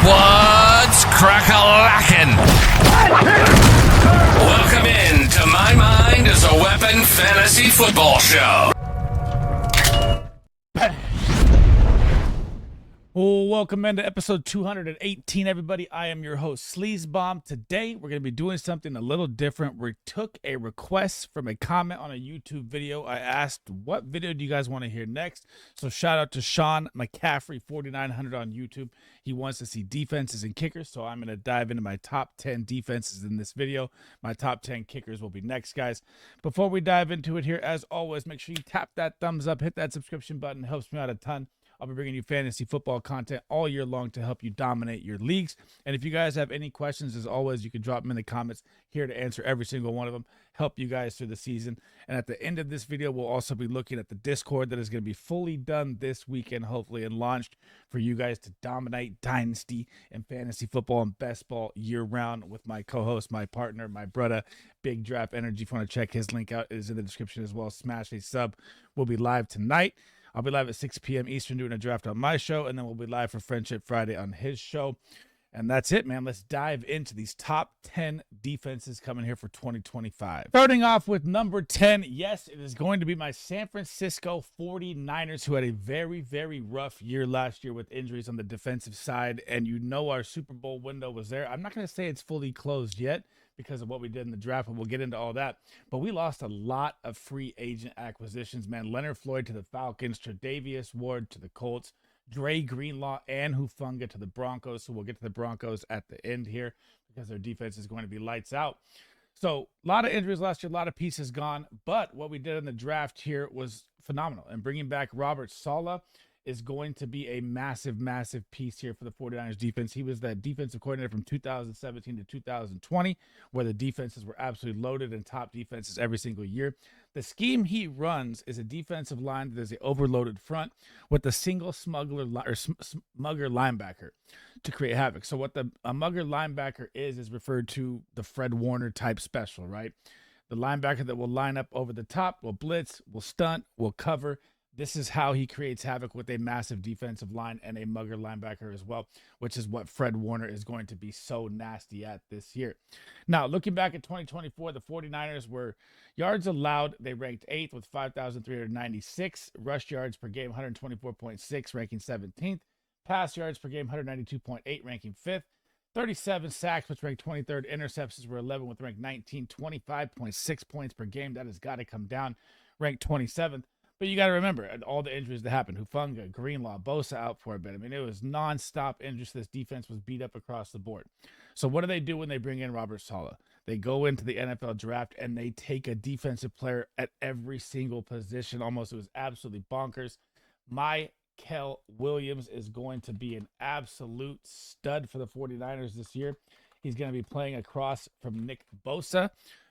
What's crack-a-lackin'? Welcome in to My Mind is a Weapon Fantasy Football Show. Well, welcome into episode 218, everybody. I am your host, Sleezbomb. Today, we're going to be doing something a little different. We took a request from a comment on a YouTube video. I asked, what video do you guys want to hear next? So shout out to Sean McCaffrey, 4900 on YouTube. He wants to see defenses and kickers, so I'm going to dive into my top 10 defenses in this video. My top 10 kickers will be next, guys. Before we dive into it here, as always, make sure you tap that thumbs up, hit that subscription button. It helps me out a ton. I'll be bringing you fantasy football content all year long to help you dominate your leagues. And if you guys have any questions, as always, you can drop them in the comments. Here to answer every single one of them, help you guys through the season. And at the end of this video, we'll also be looking at the Discord that is going to be fully done this weekend, hopefully, and launched for you guys to dominate Dynasty and fantasy football and best ball year round with my co-host, my partner, my brother, Big Draft Energy. If you want to check his link out, it is in the description as well. Smash a sub. We'll be live tonight. I'll be live at 6 p.m. Eastern doing a draft on my show, and then we'll be live for Friendship Friday on his show. And that's it, man. Let's dive into these top 10 defenses coming here for 2025. Starting off with number 10, yes, it is going to be my San Francisco 49ers, who had a very, very rough year last year with injuries on the defensive side. And you know our Super Bowl window was there. I'm not going to say it's fully closed yet, because of what we did in the draft, and we'll get into all that. But we lost a lot of free agent acquisitions, man. Leonard Floyd to the Falcons, Tre'Davious Ward to the Colts, Dre Greenlaw and Hufanga to the Broncos. So we'll get to the Broncos at the end here because their defense is going to be lights out. So a lot of injuries last year, a lot of pieces gone. But what we did in the draft here was phenomenal. And bringing back Robert Saleh is going to be a massive, massive piece here for the 49ers defense. He was that defensive coordinator from 2017 to 2020, where the defenses were absolutely loaded and top defenses every single year. The scheme he runs is a defensive line that is an overloaded front with a single smugger linebacker to create havoc. So what a mugger linebacker is referred to the Fred Warner type special, right? The linebacker that will line up over the top, will blitz, will stunt, will cover. This is how he creates havoc with a massive defensive line and a mugger linebacker as well, which is what Fred Warner is going to be so nasty at this year. Now, looking back at 2024, the 49ers were yards allowed. They ranked 8th with 5,396. Rush yards per game, 124.6, ranking 17th. Pass yards per game, 192.8, ranking 5th. 37 sacks, which ranked 23rd. Interceptions were 11 with ranked 19, 25.6 points per game. That has got to come down, ranked 27th. But you got to remember all the injuries that happened. Hufanga, Greenlaw, Bosa out for a bit. I mean, it was nonstop injuries. This defense was beat up across the board. So what do they do when they bring in Robert Saleh? They go into the NFL draft and they take a defensive player at every single position. Almost, it was absolutely bonkers. Mykel Williams is going to be an absolute stud for the 49ers this year. He's going to be playing across from Nick Bosa,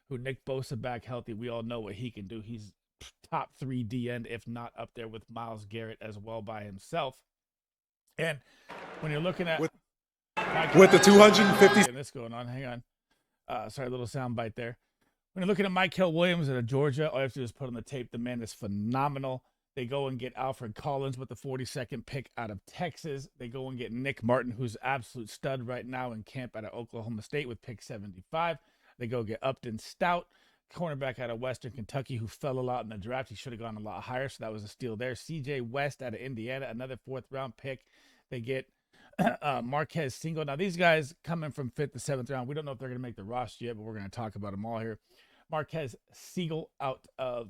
who Nick Bosa back healthy. We all know what he can do. He's top 3 D end, if not up there with Myles Garrett as well by himself. And when you're looking at with the 250, this going on, hang on. Sorry, a little sound bite there. When you're looking at Mykel Williams out of Georgia, all you have to do is put on the tape. The man is phenomenal. They go and get Alfred Collins with the 42nd pick out of Texas. They go and get Nick Martin, who's absolute stud right now in camp out of Oklahoma State with pick 75. They go get Upton Stout, cornerback out of Western Kentucky, who fell a lot in the draft. He should have gone a lot higher, so that was a steal there. CJ West out of Indiana, another 4th-round pick. They get Marquez Single. Now, these guys coming from 5th to 7th round, we don't know if they're going to make the roster yet, but we're going to talk about them all here. Marquez Siegel out of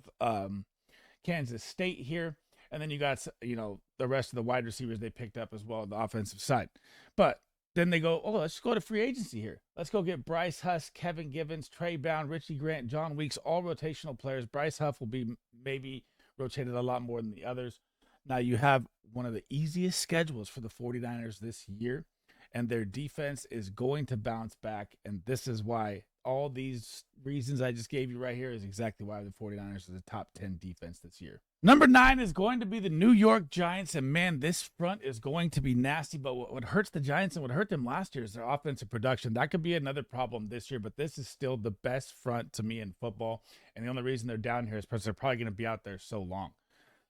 Kansas State here. And then you got, the rest of the wide receivers they picked up as well on the offensive side. But then they go, let's go to free agency here. Let's go get Bryce Huss, Kevin Givens, Trey Brown, Richie Grant, John Weeks, all rotational players. Bryce Huff will be maybe rotated a lot more than the others. Now you have one of the easiest schedules for the 49ers this year, and their defense is going to bounce back. And this is why all these reasons I just gave you right here is exactly why the 49ers are the top 10 defense this year. Number 9 is going to be the New York Giants, and man, this front is going to be nasty, but what hurts the Giants and what hurt them last year is their offensive production. That could be another problem this year, but this is still the best front to me in football, and the only reason they're down here is because they're probably going to be out there so long.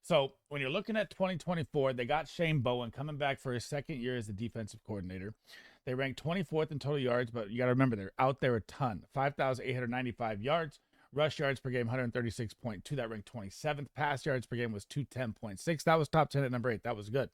So when you're looking at 2024, they got Shane Bowen coming back for his second year as the defensive coordinator. They ranked 24th in total yards, but you got to remember they're out there a ton. 5,895 yards. Rush yards per game, 136.2. That ranked 27th. Pass yards per game was 210.6. That was top 10 at number 8. That was good,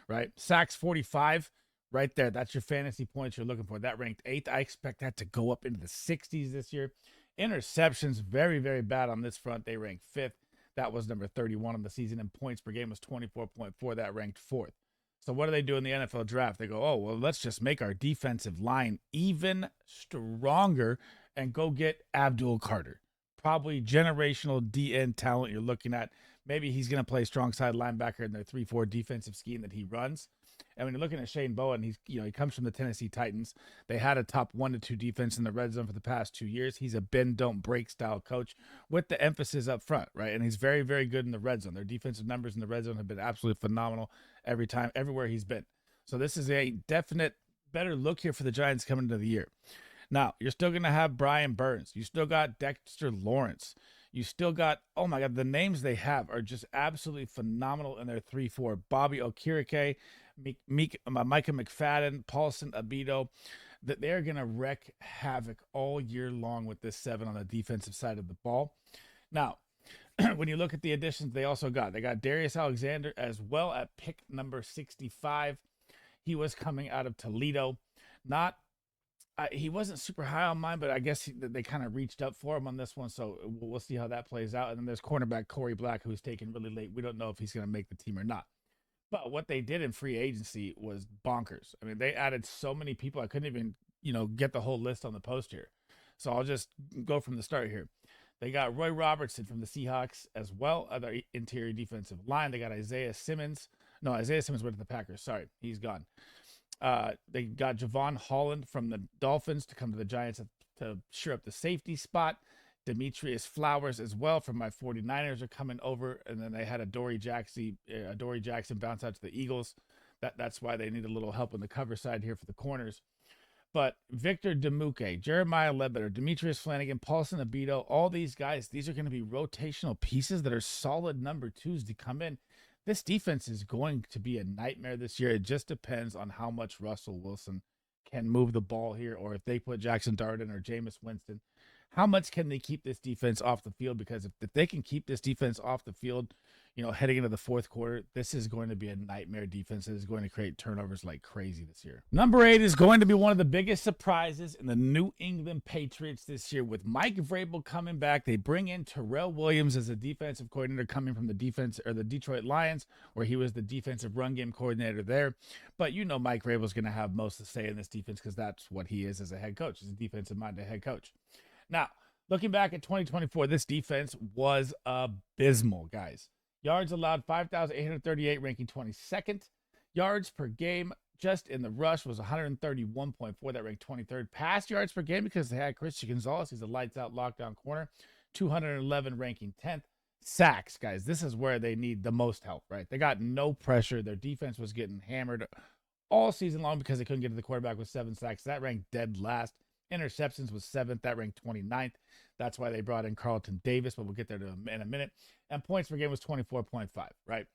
right? Sacks, 45. Right there. That's your fantasy points you're looking for. That ranked 8th. I expect that to go up into the 60s this year. Interceptions, very, very bad on this front. They ranked 5th. That was number 31 on the season. And points per game was 24.4. That ranked 4th. So what do they do in the NFL draft? They go, oh, well, let's just make our defensive line even stronger and go get Abdul Carter. Probably generational DN talent you're looking at. Maybe he's going to play strong side linebacker in their 3-4 defensive scheme that he runs. And when you're looking at Shane Bowen, he comes from the Tennessee Titans. They had a top 1 to 2 defense in the red zone for the past 2 years. He's a bend don't break style coach with the emphasis up front, right? And he's very, very good in the red zone. Their defensive numbers in the red zone have been absolutely phenomenal everywhere he's been. So this is a definite better look here for the Giants coming into the year. Now, you're still going to have Brian Burns. You still got Dexter Lawrence. You still got, oh my God, the names they have are just absolutely phenomenal in their 3-4. Bobby Okereke, Micah McFadden, Paulson Abito, that they're going to wreak havoc all year long with this 7 on the defensive side of the ball. Now, when you look at the additions they got Darius Alexander as well at pick number 65. He was coming out of Toledo. He wasn't super high on mine, but I guess they kind of reached up for him on this one, so we'll see how that plays out. And then there's cornerback Corey Black, who's taken really late. We don't know if he's going to make the team or not. But what they did in free agency was bonkers. I mean, they added so many people. I couldn't even, get the whole list on the post here. So I'll just go from the start here. They got Roy Robertson from the Seahawks as well, other interior defensive line. They got Isaiah Simmons. No, Isaiah Simmons went to the Packers. Sorry, he's gone. They got Javon Holland from the Dolphins to come to the Giants to shore up the safety spot. Demetrius Flowers as well from my 49ers are coming over. And then they had Adoree Jackson bounce out to the Eagles. That's why they need a little help on the cover side here for the corners. But Victor Demuke, Jeremiah Ledbetter, Demetrius Flanagan, Paulson Abito, all these guys, these are going to be rotational pieces that are solid number 2s to come in. This defense is going to be a nightmare this year. It just depends on how much Russell Wilson can move the ball here, or if they put Jackson Darden or Jameis Winston. How much can they keep this defense off the field? Because if they can keep this defense off the field, heading into the fourth quarter, this is going to be a nightmare defense that is going to create turnovers like crazy this year. Number 8 is going to be one of the biggest surprises in the New England Patriots this year. With Mike Vrabel coming back, they bring in Terrell Williams as a defensive coordinator coming from the Detroit Lions, where he was the defensive run game coordinator there. But Mike Vrabel is going to have most of the say in this defense because that's what he is as a head coach. He's a defensive-minded head coach. Now, looking back at 2024, this defense was abysmal, guys. Yards allowed, 5,838, ranking 22nd. Yards per game, just in the rush, was 131.4. That ranked 23rd. Pass yards per game, because they had Christian Gonzalez. He's a lights-out lockdown corner. 211, ranking 10th. Sacks, guys. This is where they need the most help, right? They got no pressure. Their defense was getting hammered all season long because they couldn't get to the quarterback with 7 sacks. That ranked dead last. Interceptions was 7th. That ranked 29th. That's why they brought in Carlton Davis, but we'll get there in a minute. And points per game was 24.5, right?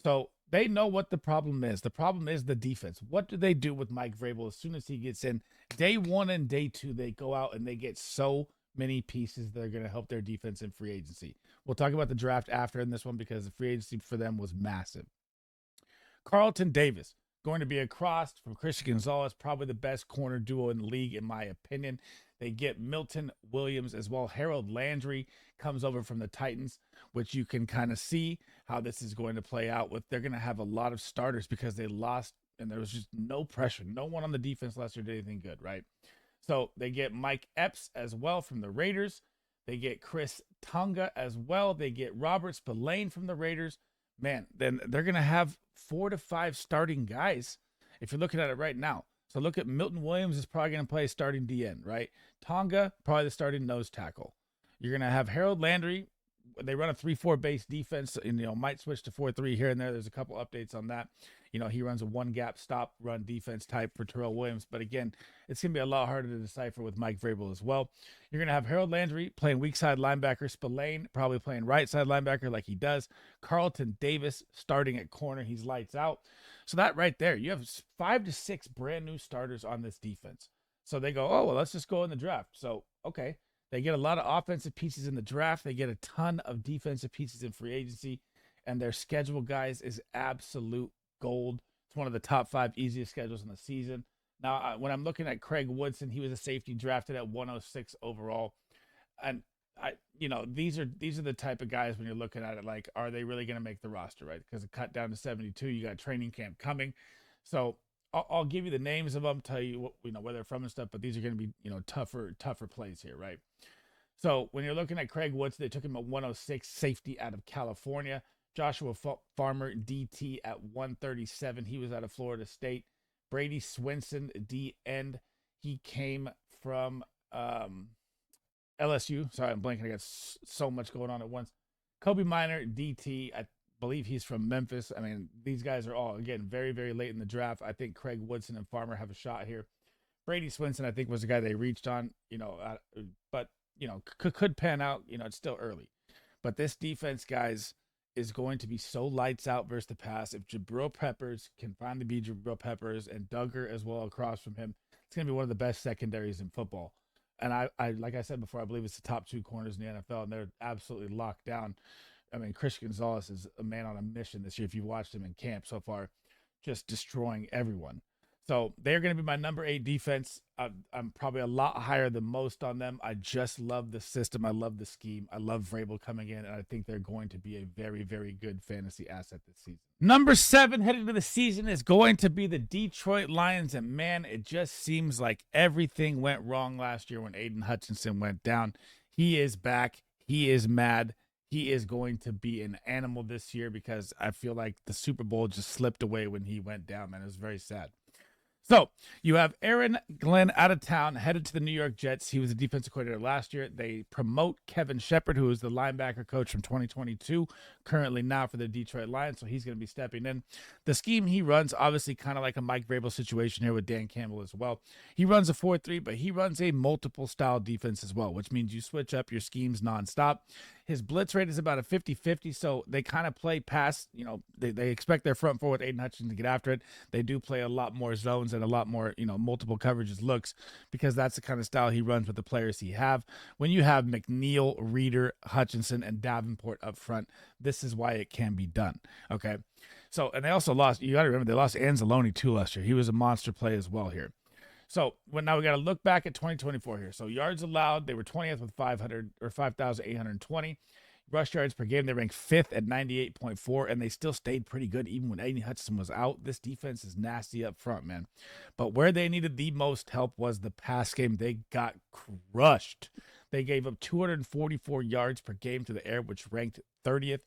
So they know what the problem is. The problem is the defense. What do they do with Mike Vrabel as soon as he gets in? Day 1 and day 2, they go out and they get so many pieces that are going to help their defense in free agency. We'll talk about the draft after in this one because the free agency for them was massive. Carlton Davis, going to be across from Christian Gonzalez, probably the best corner duo in the league, in my opinion. They get Milton Williams as well. Harold Landry comes over from the Titans, which you can kind of see how this is going to play out. They're going to have a lot of starters because they lost, and there was just no pressure. No one on the defense last year did anything good, right? So they get Mike Epps as well from the Raiders. They get Chris Tonga as well. They get Robert Spillane from the Raiders. Man, then they're going to have 4 to 5 starting guys if you're looking at it right now. So look at Milton Williams is probably going to play starting DN, right? Tonga, probably the starting nose tackle. You're going to have Harold Landry, they run a 3-4 base defense, and might switch to 4-3 here and there. There's a couple updates on that. He runs a one gap stop run defense type for Terrell Williams, but again, it's gonna be a lot harder to decipher with Mike Vrabel as well. You're gonna have Harold Landry playing weak side linebacker, Spillane probably playing right side linebacker like he does. Carlton Davis starting at corner, he's lights out. So that right there, you have 5 to 6 brand new starters on this defense. So they go, oh well, let's just go in the draft. So okay. They get a lot of offensive pieces in the draft. They get a ton of defensive pieces in free agency. And their schedule, guys, is absolute gold. It's one of the top 5 easiest schedules in the season. Now, when I'm looking at Craig Woodson, he was a safety drafted at 106 overall. And these are the type of guys when you're looking at it, like, are they really going to make the roster, right? Because it cut down to 72. You got training camp coming. So I'll give you the names of them, tell you where they're from and stuff, but these are going to be, tougher plays here, right? So when you're looking at Craig Woods, they took him at 106, safety out of California. Joshua Farmer, DT at 137. He was out of Florida State. Brady Swinson, D end. He came from LSU. Sorry, I'm blanking. I got so much going on at once. Kobe Minor, DT. I believe he's from Memphis. I mean, these guys are all, again, very, very late in the draft. I think Craig Woodson and Farmer have a shot here. Brady Swinson, I think, was the guy they reached on, but could pan out. It's still early. But this defense, guys, is going to be so lights out versus the pass. If Jabril Peppers can finally be Jabril Peppers and Duggar as well across from him, it's going to be one of the best secondaries in football. And I like I said before, I believe it's the top 2 corners in the NFL, and they're absolutely locked down. I mean, Chris Gonzalez is a man on a mission this year. If you've watched him in camp so far, just destroying everyone. So they're going to be my number 8 defense. I'm probably a lot higher than most on them. I just love the system. I love the scheme. I love Vrabel coming in, and I think they're going to be a very, very good fantasy asset this season. Number 7 heading into the season is going to be the Detroit Lions, and man, it just seems like everything went wrong last year when Aiden Hutchinson went down. He is back. He is mad. He is going to be an animal this year because I feel like the Super Bowl just slipped away when he went down, man. It was very sad. So you have Aaron Glenn out of town, headed to the New York Jets. He was a defensive coordinator last year. They promote Kevin Shepard, who is the linebacker coach from 2022, currently now for the Detroit Lions. So he's going to be stepping in. The scheme he runs, obviously kind of like a Mike Vrabel situation here with Dan Campbell as well. He runs a 4-3, but he runs a multiple style defense as well, which means you switch up your schemes nonstop. His blitz rate is about a 50-50, so they kind of play past, they expect their front four with Aiden Hutchinson to get after it. They do play a lot more zones and a lot more, multiple coverages looks, because that's the kind of style he runs with the players he have. When you have McNeil, Reeder, Hutchinson, and Davenport up front, this is why it can be done, okay? So, and they also lost, you got to remember, they lost Anzalone too last year. He was a monster play as well here. So now we got to look back at 2024 here. So yards allowed, they were 20th with 5,820. Rush yards per game, they ranked 5th at 98.4, and they still stayed pretty good even when Aiden Hutchinson was out. This defense is nasty up front, man. But where they needed the most help was the pass game. They got crushed. They gave up 244 yards per game to the air, which ranked 30th.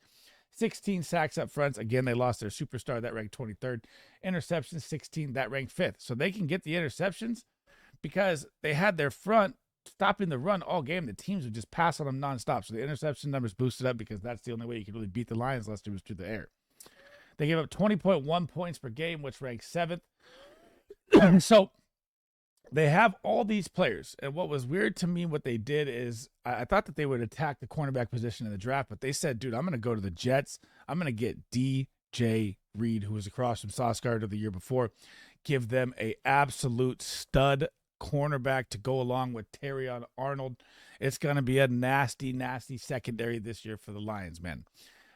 16 sacks up front. Again, they lost their superstar. That ranked 23rd. Interceptions, 16. That ranked 5th. So they can get the interceptions because they had their front stopping the run all game. The teams would just pass on them nonstop. So the interception numbers boosted up because that's the only way you could really beat the Lions last year was through the air. They gave up 20.1 points per game, which ranked 7th. So they have all these players. And what was weird to me, what they did is I thought that they would attack the cornerback position in the draft, but they said, dude, I'm going to go to the Jets. I'm going to get DJ Reed, who was across from Sauce Gardner the year before, give them a absolute stud cornerback to go along with Terrion Arnold. It's going to be a nasty, nasty secondary this year for the Lions, man.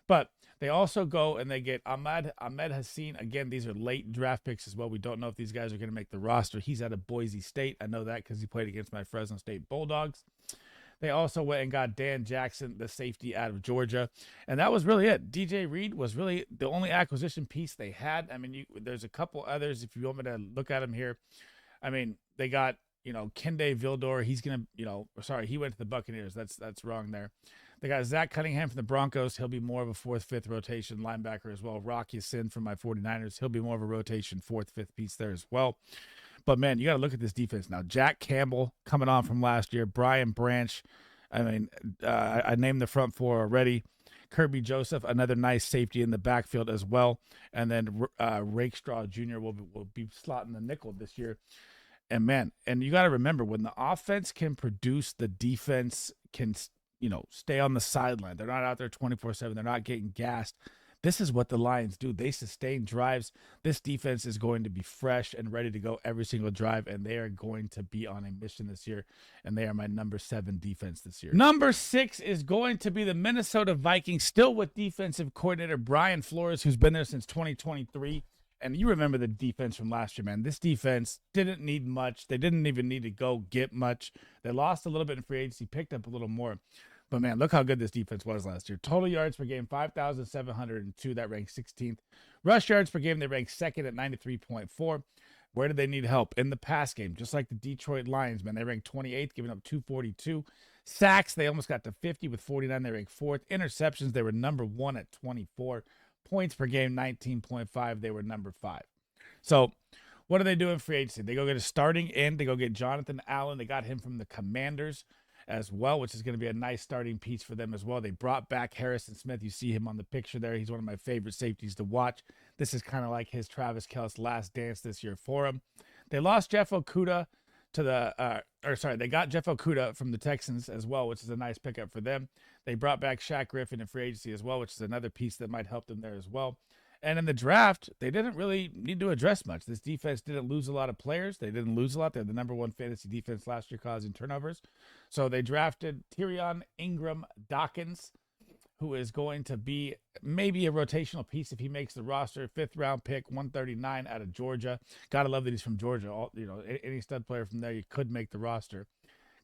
But they also go and they get Ahmed Hassan. Again, these are late draft picks as well. We don't know if these guys are going to make the roster. He's out of Boise State. I know that because he played against my Fresno State Bulldogs. They also went and got Dan Jackson, the safety out of Georgia. And that was really it. DJ Reed was really the only acquisition piece they had. I mean, there's a couple others if you want me to look at them here. I mean, they got, Kende Vildor. He's going to, sorry, he went to the Buccaneers. That's wrong there. They got Zach Cunningham from the Broncos. He'll be more of a 4th, 5th rotation linebacker as well. Rocky Sin from my 49ers. He'll be more of a rotation 4th, 5th piece there as well. But, man, you got to look at this defense now. Jack Campbell coming on from last year. Brian Branch. I mean, I named the front four already. Kirby Joseph, another nice safety in the backfield as well. And then Rakestraw Jr. will be slotting the nickel this year. And man, and you got to remember, when the offense can produce, the defense can, stay on the sideline. They're not out there 24/7. They're not getting gassed. This is what the Lions do. They sustain drives. This defense is going to be fresh and ready to go every single drive, and they are going to be on a mission this year, and they are my number 7 defense this year. Number 6 is going to be the Minnesota Vikings, still with defensive coordinator Brian Flores, who's been there since 2023. And you remember the defense from last year, man. This defense didn't need much. They didn't even need to go get much. They lost a little bit in free agency, picked up a little more. But, man, look how good this defense was last year. Total yards per game, 5,702. That ranked 16th. Rush yards per game, they ranked 2nd at 93.4. Where did they need help? In the pass game, just like the Detroit Lions, man. They ranked 28th, giving up 242. Sacks, they almost got to 50 with 49. They ranked 4th. Interceptions, they were number 1 at 24. Points per game, 19.5. They were number 5. So what do they do in free agency? They go get a starting end. They go get Jonathan Allen. They got him from the Commanders as well, which is going to be a nice starting piece for them as well. They brought back Harrison Smith. You see him on the picture there. He's one of my favorite safeties to watch. This is kind of like his Travis Kelce last dance this year for him. They lost Jeff Okudah to the they got Jeff Okudah from the Texans as well, which is a nice pickup for them. They brought back Shaq Griffin in free agency as well, which is another piece that might help them there as well. And in the draft, they didn't really need to address much. This defense didn't lose a lot of players. They didn't lose a lot. They're the number 1 fantasy defense last year, causing turnovers. So they drafted Tyrion Ingram Dawkins, who is going to be maybe a rotational piece if he makes the roster. 5th round pick, 139 out of Georgia. Gotta love that he's from Georgia. Any stud player from there, you could make the roster.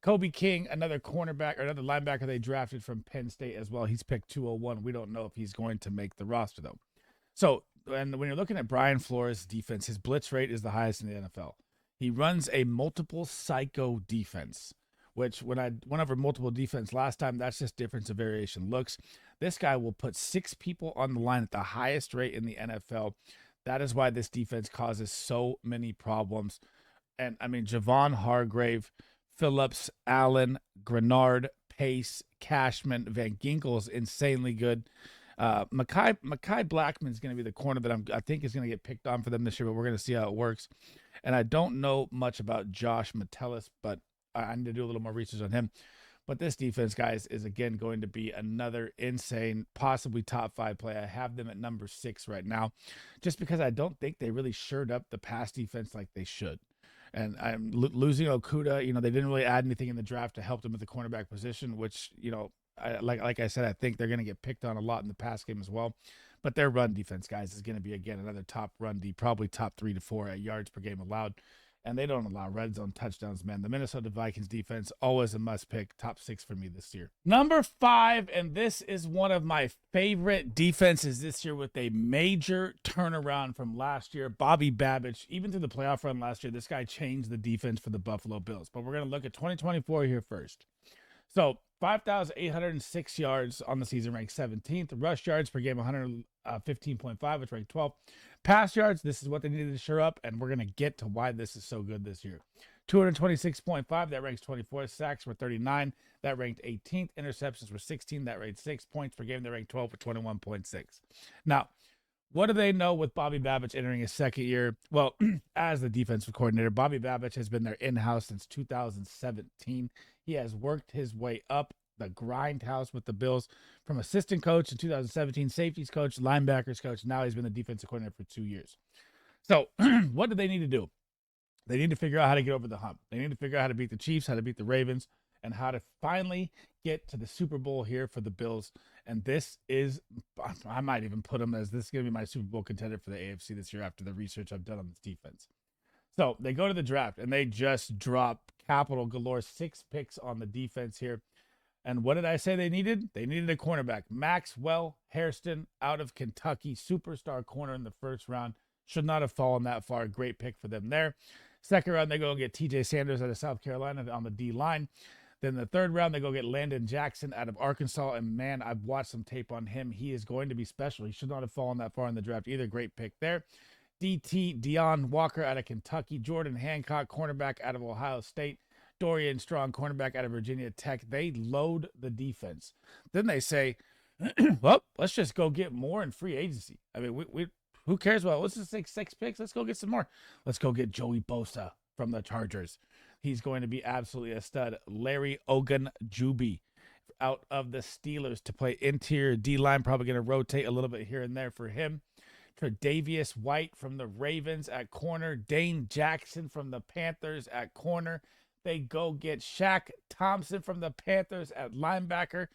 Kobe King, another cornerback or another linebacker they drafted from Penn State as well. He's picked 201. We don't know if he's going to make the roster though. So, and when you're looking at Brian Flores' defense, his blitz rate is the highest in the NFL. He runs a multiple psycho defense, which when I went over multiple defense last time, that's just difference of variation looks. This guy will put 6 people on the line at the highest rate in the NFL. That is why this defense causes so many problems. And I mean, Javon Hargrave, Phillips, Allen, Grenard, Pace, Cashman, Van Ginkel's insanely good. Mekhi Blackman's going to be the corner that I think is going to get picked on for them this year, but we're going to see how it works. And I don't know much about Josh Metellus, but I need to do a little more research on him. But this defense, guys, is again going to be another insane, possibly top 5 play. I have them at number 6 right now, just because I don't think they really shored up the pass defense like they should. And I'm losing Okudah. They didn't really add anything in the draft to help them with the cornerback position, which, like I said, I think they're going to get picked on a lot in the pass game as well. But their run defense, guys, is going to be, again, another top run D, probably top 3 to 4 at yards per game allowed. And they don't allow red zone touchdowns, man. The Minnesota Vikings defense, always a must pick. Top 6 for me this year. Number 5, and this is one of my favorite defenses this year with a major turnaround from last year. Bobby Babich, even through the playoff run last year, this guy changed the defense for the Buffalo Bills. But we're going to look at 2024 here first. So 5,806 yards on the season, ranked 17th. Rush yards per game, 115.5, which ranked 12th. Pass yards, this is what they needed to shore up, and we're going to get to why this is so good this year. 226.5, that ranks 24th. Sacks were 39, that ranked 18th. Interceptions were 16, that ranked 6. Points per game, they ranked 12 with 21.6. Now, what do they know with Bobby Babich entering his second year? Well, as the defensive coordinator, Bobby Babich has been there in-house since 2017. He has worked his way up the grindhouse with the Bills from assistant coach in 2017, safeties coach, linebackers coach. Now he's been the defensive coordinator for 2 years. So what do they need to do? They need to figure out how to get over the hump. They need to figure out how to beat the Chiefs, how to beat the Ravens, and how to finally get to the Super Bowl here for the Bills. And this is, I might even put them as this is going to be my Super Bowl contender for the AFC this year after the research I've done on this defense. So they go to the draft and they just drop capital galore, 6 picks on the defense here. And what did I say they needed? They needed a cornerback. Maxwell Hairston out of Kentucky, superstar corner in the first round. Should not have fallen that far. Great pick for them there. Second round, they go get TJ Sanders out of South Carolina on the D line. Then the third round, they go get Landon Jackson out of Arkansas. And man, I've watched some tape on him. He is going to be special. He should not have fallen that far in the draft either. Great pick there. DT Deion Walker out of Kentucky. Jordan Hancock, cornerback out of Ohio State. Dorian Strong, cornerback out of Virginia Tech. They load the defense. Then they say, well, let's just go get more in free agency. I mean, we who cares about, let's just take 6 picks. Let's go get some more. Let's go get Joey Bosa from the Chargers. He's going to be absolutely a stud. Larry Ogunjubi out of the Steelers to play interior D-line. Probably going to rotate a little bit here and there for him. Tre'Davious White from the Ravens at corner. Dane Jackson from the Panthers at corner. They go get Shaq Thompson from the Panthers at linebacker.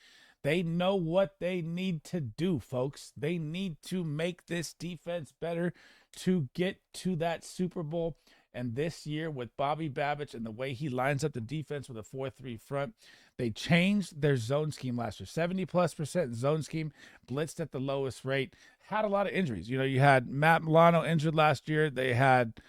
They know what they need to do, folks. They need to make this defense better to get to that Super Bowl. And this year with Bobby Babich and the way he lines up the defense with a 4-3 front, they changed their zone scheme last year. 70+% zone scheme, blitzed at the lowest rate, had a lot of injuries. You know, you had Matt Milano injured last year. They had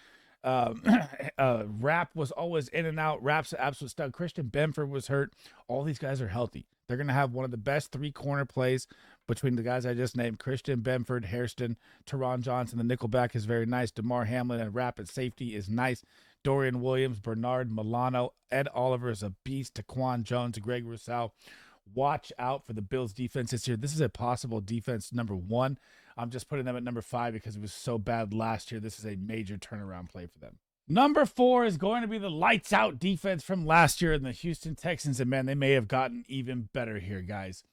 Rapp was always in and out. Rapp's an absolute stud. Christian Benford was hurt. All these guys are healthy. They're going to have one of the best 3-corner plays between the guys I just named. Christian Benford, Hairston, Teron Johnson. The nickelback is very nice. DeMar Hamlin and Rapp at safety is nice. Dorian Williams, Bernard Milano, Ed Oliver is a beast. Taquan Jones, Greg Rousseau. Watch out for the Bills defense this year. This is a possible defense number 1. I'm just putting them at number 5 because it was so bad last year. This is a major turnaround play for them. Number 4 is going to be the lights out defense from last year in the Houston Texans. And man, they may have gotten even better here, guys.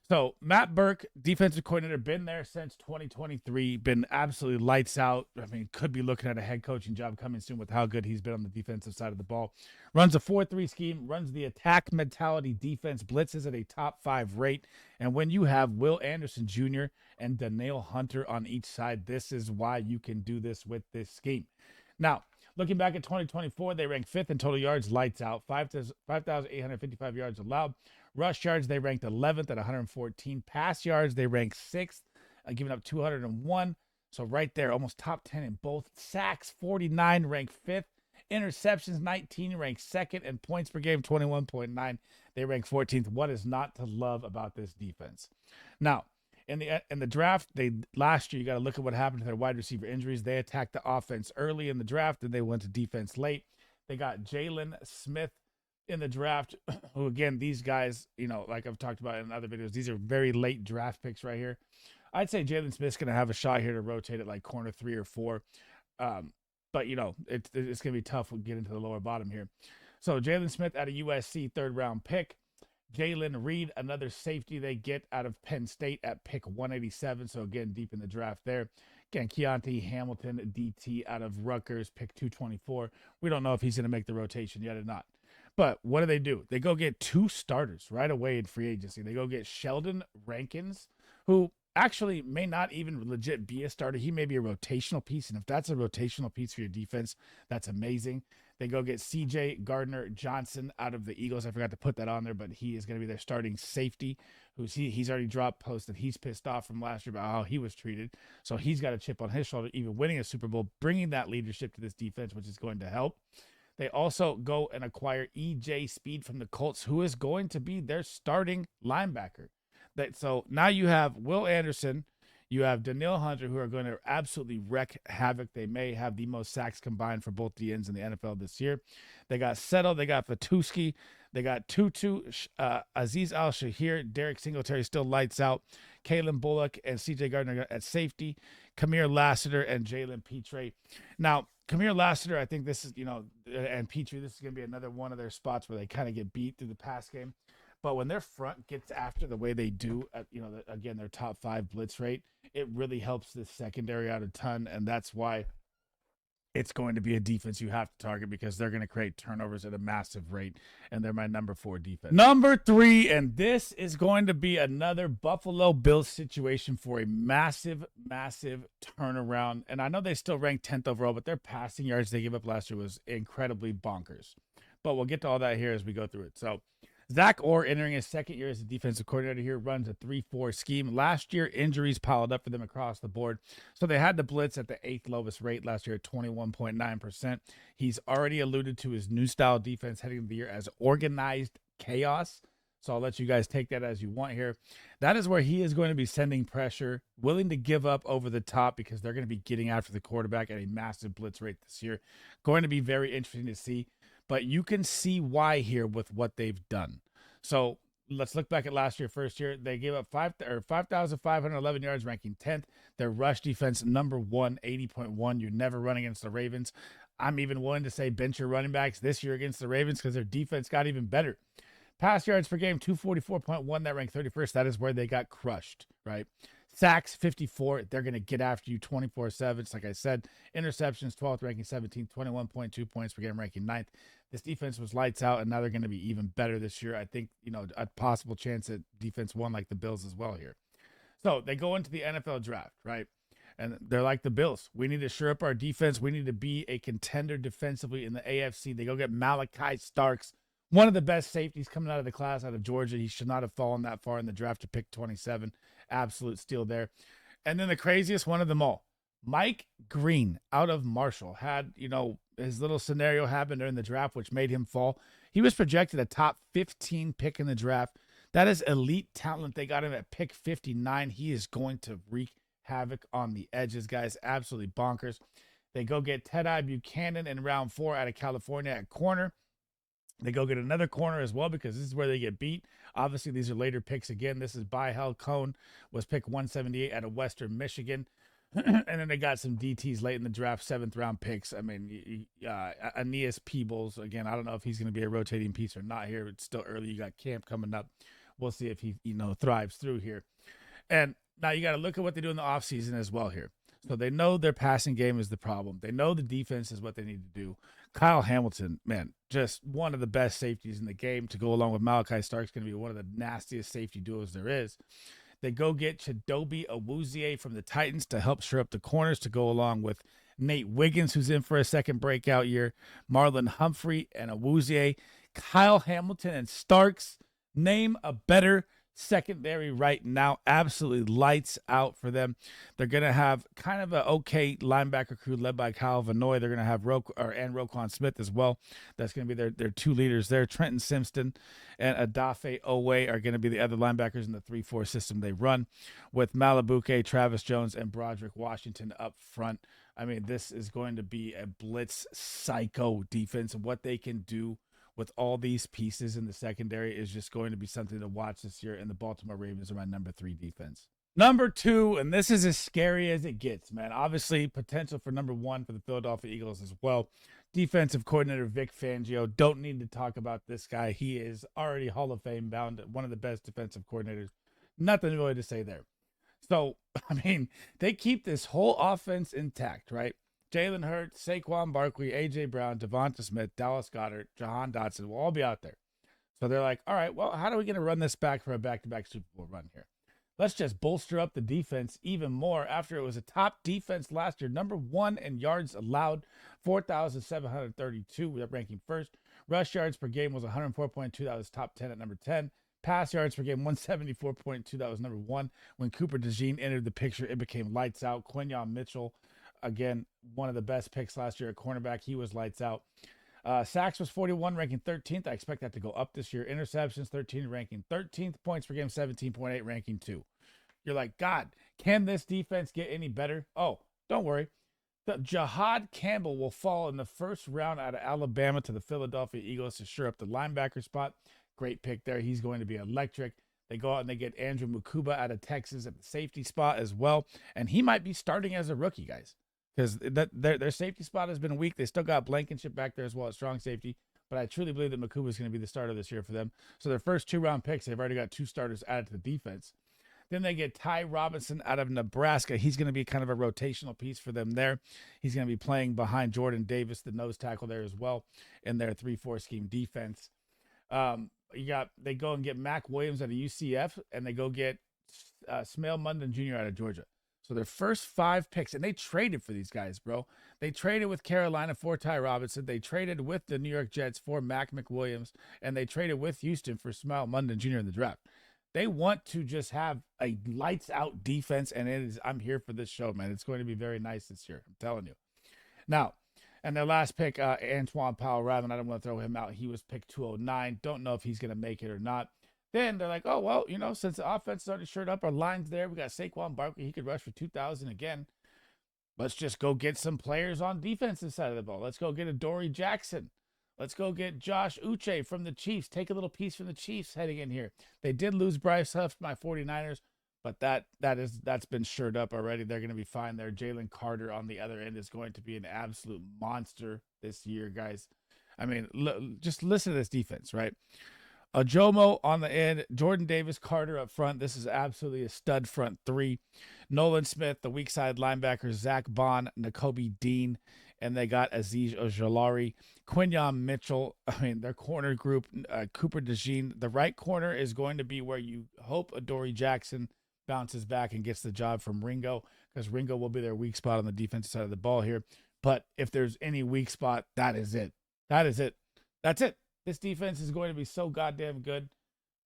So Matt Burke, defensive coordinator, been there since 2023, been absolutely lights out. I mean, could be looking at a head coaching job coming soon with how good he's been on the defensive side of the ball. Runs a 4-3 scheme, runs the attack mentality defense, blitzes at a top 5 rate. And when you have Will Anderson Jr. and Danielle Hunter on each side, this is why you can do this with this scheme. Now, looking back at 2024, they ranked 5th in total yards, lights out, 5,855 yards allowed. Rush yards, they ranked 11th at 114. Pass yards, they ranked 6th, giving up 201. So right there, almost top 10 in both. Sacks, 49, ranked 5th. Interceptions, 19, ranked 2nd. And points per game, 21.9. They ranked 14th. What is not to love about this defense? Now, in the draft, last year, you got to look at what happened to their wide receiver injuries. They attacked the offense early in the draft, and they went to defense late. They got Jalen Smith in the draft, who, again, these guys, you know, like I've talked about in other videos, these are very late draft picks right here. I'd say Jalen Smith's going to have a shot here to rotate at like corner 3 or 4. But, you know, it's going to be tough when we get into the lower bottom here. So Jalen Smith out of USC, 3rd-round pick. Jalen Reed, another safety they get out of Penn State at pick 187. So, again, deep in the draft there. Again, Keontae Hamilton, DT out of Rutgers, pick 224. We don't know if he's going to make the rotation yet or not. But what do? They go get 2 starters right away in free agency. They go get Sheldon Rankins, who actually may not even legit be a starter. He may be a rotational piece. And if that's a rotational piece for your defense, that's amazing. They go get CJ Gardner-Johnson out of the Eagles. I forgot to put that on there, but he is going to be their starting safety. He's already dropped posts that he's pissed off from last year about how he was treated. So he's got a chip on his shoulder, even winning a Super Bowl, bringing that leadership to this defense, which is going to help. They also go and acquire E.J. Speed from the Colts, who is going to be their starting linebacker. So now you have Will Anderson, you have Danielle Hunter, who are going to absolutely wreak havoc. They may have the most sacks combined for both the ends in the NFL this year. They got Settle, they got Fatuski, they got Tutu, Aziz Al-Shahir, Derek Singletary still lights out, Kalen Bullock and C.J. Gardner at safety, Kamir Lassiter and Jalen Petre. Now, Kamir Lassiter, I think this is, you know, and Petrie, this is going to be another one of their spots where they kind of get beat through the pass game. But when their front gets after the way they do, you know, again, their top 5 blitz rate, it really helps the secondary out a ton. And that's why it's going to be a defense you have to target, because they're going to create turnovers at a massive rate. And they're my number 4 defense. Number 3, and this is going to be another Buffalo Bills situation for a massive, massive turnaround. And I know they still ranked 10th overall, but their passing yards they gave up last year was incredibly bonkers. But we'll get to all that here as we go through it. So Zach Orr, entering his 2nd year as a defensive coordinator here, runs a 3-4 scheme. Last year, injuries piled up for them across the board, so they had to blitz at the 8th lowest rate last year at 21.9%. He's already alluded to his new style defense heading into the year as organized chaos. So I'll let you guys take that as you want here. That is where he is going to be sending pressure, willing to give up over the top because they're going to be getting after the quarterback at a massive blitz rate this year. Going to be very interesting to see, but you can see why here with what they've done. So let's look back at last year, first year. They gave up 5,511 yards, ranking 10th. Their rush defense, number 1, 80.1. You're never running against the Ravens. I'm even willing to say bench your running backs this year against the Ravens because their defense got even better. Pass yards per game, 244.1. That ranked 31st. That is where they got crushed, right? Sacks, 54. They're going to get after you 24/7. It's like I said. Interceptions, 12th, ranking 17th. 21.2 points per game, ranking 9th. This defense was lights out, and now they're going to be even better this year. I think, a possible chance at defense one like the Bills as well here. So they go into the NFL draft, right? And they're like the Bills. We need to shore up our defense. We need to be a contender defensively in the AFC. They go get Malachi Starks, one of the best safeties coming out of the class out of Georgia. He should not have fallen that far in the draft to pick 27. Absolute steal there. And then the craziest one of them all, Mike Green out of Marshall had, his little scenario happen during the draft, which made him fall. He was projected a top 15 pick in the draft. That is elite talent. They got him at pick 59. He is going to wreak havoc on the edges, guys. Absolutely bonkers. They go get Ted Buchanan in round 4 out of California at corner. They go get another corner as well because this is where they get beat. Obviously, these are later picks again. This is By-Hell Cone, was pick 178 out of Western Michigan. And then they got some DTs late in the draft, 7th round picks. I mean, Aeneas Peebles, again, I don't know if he's going to be a rotating piece or not here. It's still early. You got camp coming up. We'll see if he, thrives through here. And now you got to look at what they do in the offseason as well here. So they know their passing game is the problem. They know the defense is what they need to do. Kyle Hamilton, man, just one of the best safeties in the game to go along with Malachi Starks. Going to be one of the nastiest safety duos there is. They go get Chidobe Awuzie from the Titans to help shore up the corners to go along with Nate Wiggins, who's in for a second breakout year, Marlon Humphrey and Awuzie. Kyle Hamilton and Starks, name a better secondary right now. Absolutely lights out for them. They're going to have kind of an okay linebacker crew led by Kyle Vanoy. They're going to have Roquan Smith as well. That's going to be their two leaders there. Trenton Simpson and Adafe Owe are going to be the other linebackers in the 3-4 system they run, with Malabuke, Travis Jones, and Broderick Washington up front. I mean, this is going to be a blitz psycho defense, and what they can do with all these pieces in the secondary is just going to be something to watch this year. And the Baltimore Ravens are my number 3 defense. Number 2, and this is as scary as it gets, man. Obviously, potential for number 1 for the Philadelphia Eagles as well. Defensive coordinator Vic Fangio. Don't need to talk about this guy. He is already Hall of Fame bound, one of the best defensive coordinators. Nothing really to say there. So, I mean, they keep this whole offense intact, right? Jalen Hurts, Saquon Barkley, A.J. Brown, Devonta Smith, Dallas Goedert, Jahan Dotson will all be out there. So they're like, all right, well, how are we going to run this back for a back-to-back Super Bowl run here? Let's just bolster up the defense even more after it was a top defense last year. Number 1 in yards allowed, 4,732, ranking first. Rush yards per game was 104.2. That was top 10 at number 10. Pass yards per game, 174.2. That was number 1. When Cooper DeJean entered the picture, it became lights out. Quinyon Mitchell, again, one of the best picks last year at cornerback. He was lights out. Sacks was 41, ranking 13th. I expect that to go up this year. Interceptions, 13, ranking 13th. Points per game, 17.8, ranking 2. You're like, God, can this defense get any better? Oh, don't worry. The Jahad Campbell will fall in the first round out of Alabama to the Philadelphia Eagles to shore up the linebacker spot. Great pick there. He's going to be electric. They go out and they get Andrew Mukuba out of Texas at the safety spot as well. And he might be starting as a rookie, guys, because their safety spot has been weak. They still got Blankenship back there as well as strong safety. But I truly believe that Mukuba is going to be the starter this year for them. So their first 2-round picks, they've already got 2 starters added to the defense. Then they get Ty Robinson out of Nebraska. He's going to be kind of a rotational piece for them there. He's going to be playing behind Jordan Davis, the nose tackle there as well, in their 3-4 scheme defense. They go and get Mac Williams out of UCF, and they go get Smail Munden Jr. out of Georgia. So their first 5 picks, and they traded for these guys, bro. They traded with Carolina for Ty Robinson. They traded with the New York Jets for Mac McWilliams, and they traded with Houston for Smail Munden Jr. in the draft. They want to just have a lights out defense, and I'm here for this show, man. It's going to be very nice this year. I'm telling you. Now, and their last pick, Antoine Powell-Ravin, I don't want to throw him out. He was picked 209. Don't know if he's going to make it or not. Then they're like, oh, well, since the offense is already shored up, our line's there. We got Saquon Barkley. He could rush for 2,000 again. Let's just go get some players on defensive side of the ball. Let's go get a Dory Jackson. Let's go get Josh Uche from the Chiefs. Take a little piece from the Chiefs heading in here. They did lose Bryce Huff, my 49ers, but that's been shored up already. They're going to be fine there. Jalen Carter on the other end is going to be an absolute monster this year, guys. I mean, just listen to this defense, right? Ajomo on the end, Jordan Davis, Carter up front. This is absolutely a stud front three. Nolan Smith, the weak side linebacker, Zach Bond, Nakobe Dean, and they got Aziz Ojolari, Quinyon Mitchell. I mean, their corner group, Cooper DeJean. The right corner is going to be where you hope Adoree Jackson bounces back and gets the job from Ringo, because Ringo will be their weak spot on the defensive side of the ball here. But if there's any weak spot, that is it. That is it. That's it. This defense is going to be so goddamn good.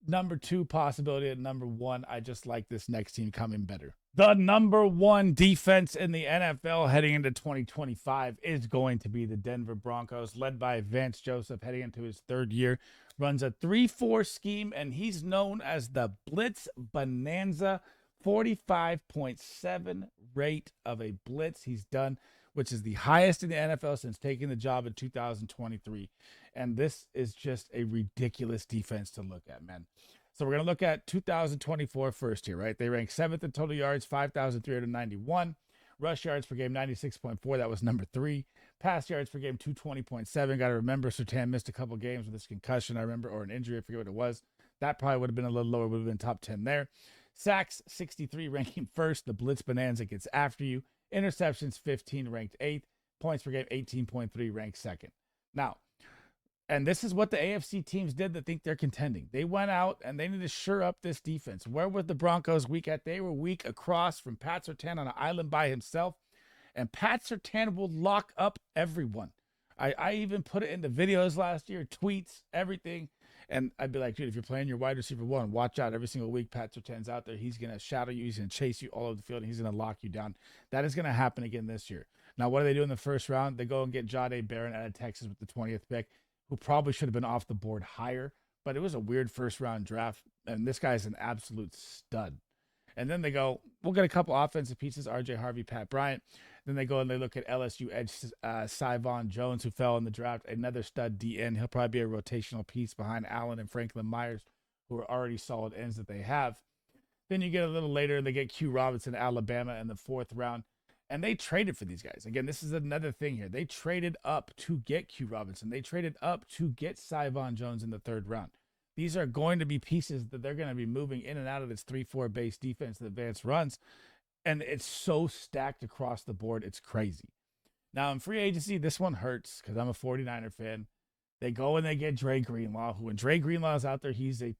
Number 2 possibility at number 1. I just like this next team coming better. The number 1 defense in the NFL heading into 2025 is going to be the Denver Broncos, led by Vance Joseph, heading into his 3rd year. Runs a 3-4 scheme, and he's known as the Blitz Bonanza. 45.7 rate of a blitz he's done, which is the highest in the NFL since taking the job in 2023. And this is just a ridiculous defense to look at, man. So we're going to look at 2024 first here, right? They rank 7th in total yards, 5,391. Rush yards per game, 96.4. That was number 3. Pass yards per game, 220.7. Got to remember, Surtain missed a couple games with this concussion, I remember, or an injury. I forget what it was. That probably would have been a little lower, would have been top 10 there. Sacks, 63, ranking 1st. The Blitz Bonanza gets after you. Interceptions, 15, ranked 8th. Points per game, 18.3, ranked 2nd. Now, and this is what the AFC teams did that think they're contending. They went out and they need to shore up this defense. Where were the Broncos weak at? They were weak across from Pat Surtain on an island by himself. And Pat Surtain will lock up everyone. I even put it into videos last year, tweets, everything. And I'd be like, dude, if you're playing your wide receiver 1, watch out every single week. Pat Surtain's out there. He's going to shadow you. He's going to chase you all over the field, and he's going to lock you down. That is going to happen again this year. Now, what do they do in the first round? They go and get Jahdae Barron out of Texas with the 20th pick, who probably should have been off the board higher. But it was a weird first-round draft, and this guy's an absolute stud. And then they go, we'll get a couple offensive pieces, R.J. Harvey, Pat Bryant. Then they go and they look at LSU edge Syvon Jones, who fell in the draft, another stud DN. He'll probably be a rotational piece behind Allen and Franklin Myers, who are already solid ends that they have. Then you get a little later, they get Q Robinson, Alabama, in the 4th round. And they traded for these guys. Again, this is another thing here. They traded up to get Q Robinson. They traded up to get Syvon Jones in the 3rd round. These are going to be pieces that they're going to be moving in and out of this 3-4 base defense that Vance runs. And it's so stacked across the board. It's crazy. Now, in free agency, this one hurts because I'm a 49er fan. They go and they get Dre Greenlaw, who when Dre Greenlaw is out there, he's a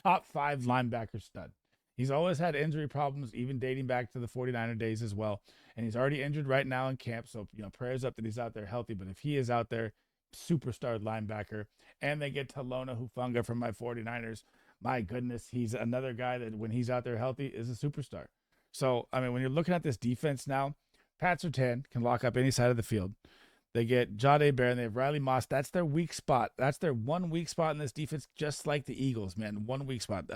top 5 linebacker stud. He's always had injury problems, even dating back to the 49er days as well. And he's already injured right now in camp. So, prayers up that he's out there healthy. But if he is out there, superstar linebacker. And they get Talona Hufanga from my 49ers. My goodness, he's another guy that when he's out there healthy is a superstar. So, I mean, when you're looking at this defense now, Pat Surtain can lock up any side of the field. They get Jahdae Barron. They have Riley Moss. That's their weak spot. That's their one weak spot in this defense, just like the Eagles, man. One weak spot.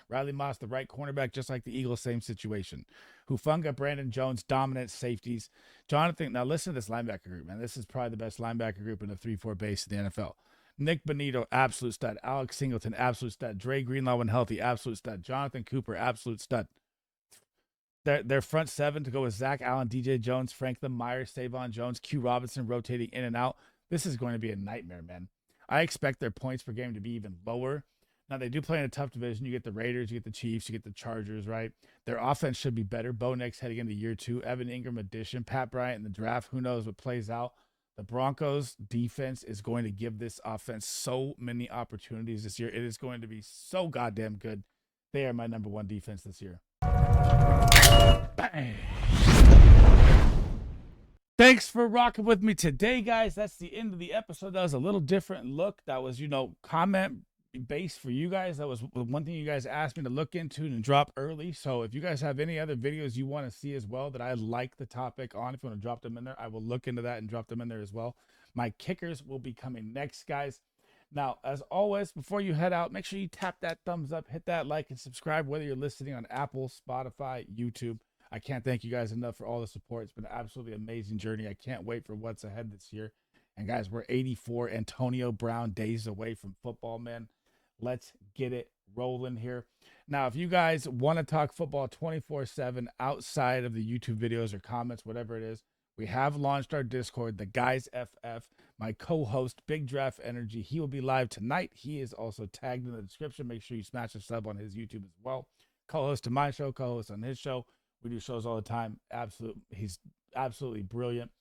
Riley Moss, the right cornerback, just like the Eagles, same situation. Hufanga, Brandon Jones, dominant safeties. Jonathan, now listen to this linebacker group, man. This is probably the best linebacker group in the 3-4 base in the NFL. Nick Bonito, absolute stud. Alex Singleton, absolute stud. Dre Greenlaw, when healthy, absolute stud. Jonathan Cooper, absolute stud. Their front 7 to go with Zach Allen, DJ Jones, Franklin Myers, Savon Jones, Q Robinson rotating in and out. This is going to be a nightmare, man. I expect their points per game to be even lower. Now, they do play in a tough division. You get the Raiders, you get the Chiefs, you get the Chargers, right? Their offense should be better. Bo Nix heading into year 2. Evan Ingram addition. Pat Bryant in the draft. Who knows what plays out? The Broncos defense is going to give this offense so many opportunities this year. It is going to be so goddamn good. They are my number 1 defense this year. Bang. Thanks for rocking with me today, guys. That's the end of the episode. That was a little different look. That was, comment based for you guys. That was one thing you guys asked me to look into and drop early. So if you guys have any other videos you want to see as well that I like the topic on, if you want to drop them in there, I will look into that and drop them in there as well. My kickers will be coming next, guys. Now, as always, before you head out, make sure you tap that thumbs up, hit that like, and subscribe, whether you're listening on Apple, Spotify, YouTube. I can't thank you guys enough for all the support. It's been an absolutely amazing journey. I can't wait for what's ahead this year. And guys, we're 84 Antonio Brown days away from football, man. Let's get it rolling here. Now, if you guys want to talk football 24/7 outside of the YouTube videos or comments, whatever it is, we have launched our Discord, the Guys FF. My co-host, Big Draft Energy, he will be live tonight. He is also tagged in the description. Make sure you smash a sub on his YouTube as well. Co-host to my show, co-host on his show. We do shows all the time. He's absolutely brilliant.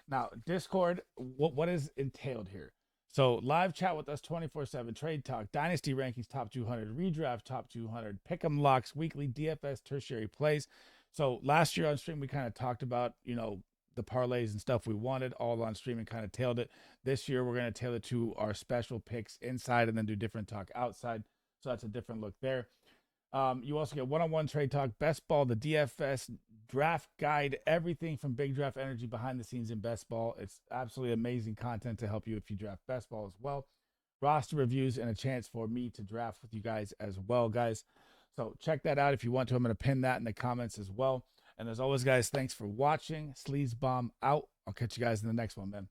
Now, Discord, what is entailed here? So, live chat with us 24/7, trade talk, Dynasty Rankings top 200, redraft top 200, pick'em locks, weekly DFS tertiary plays. So, last year on stream, we kind of talked about, the parlays and stuff we wanted all on stream and kind of tailed it. This year, we're going to tail it to our special picks inside and then do different talk outside. So, that's a different look there. You also get one-on-one trade talk, best ball, the DFS draft guide, everything from Big Draft Energy behind the scenes in best ball. It's absolutely amazing content to help you if you draft best ball as well. Roster reviews and a chance for me to draft with you guys as well, guys. So check that out if you want to. I'm going to pin that in the comments as well. And as always, guys, thanks for watching. Sleezbomb out. I'll catch you guys in the next one, man.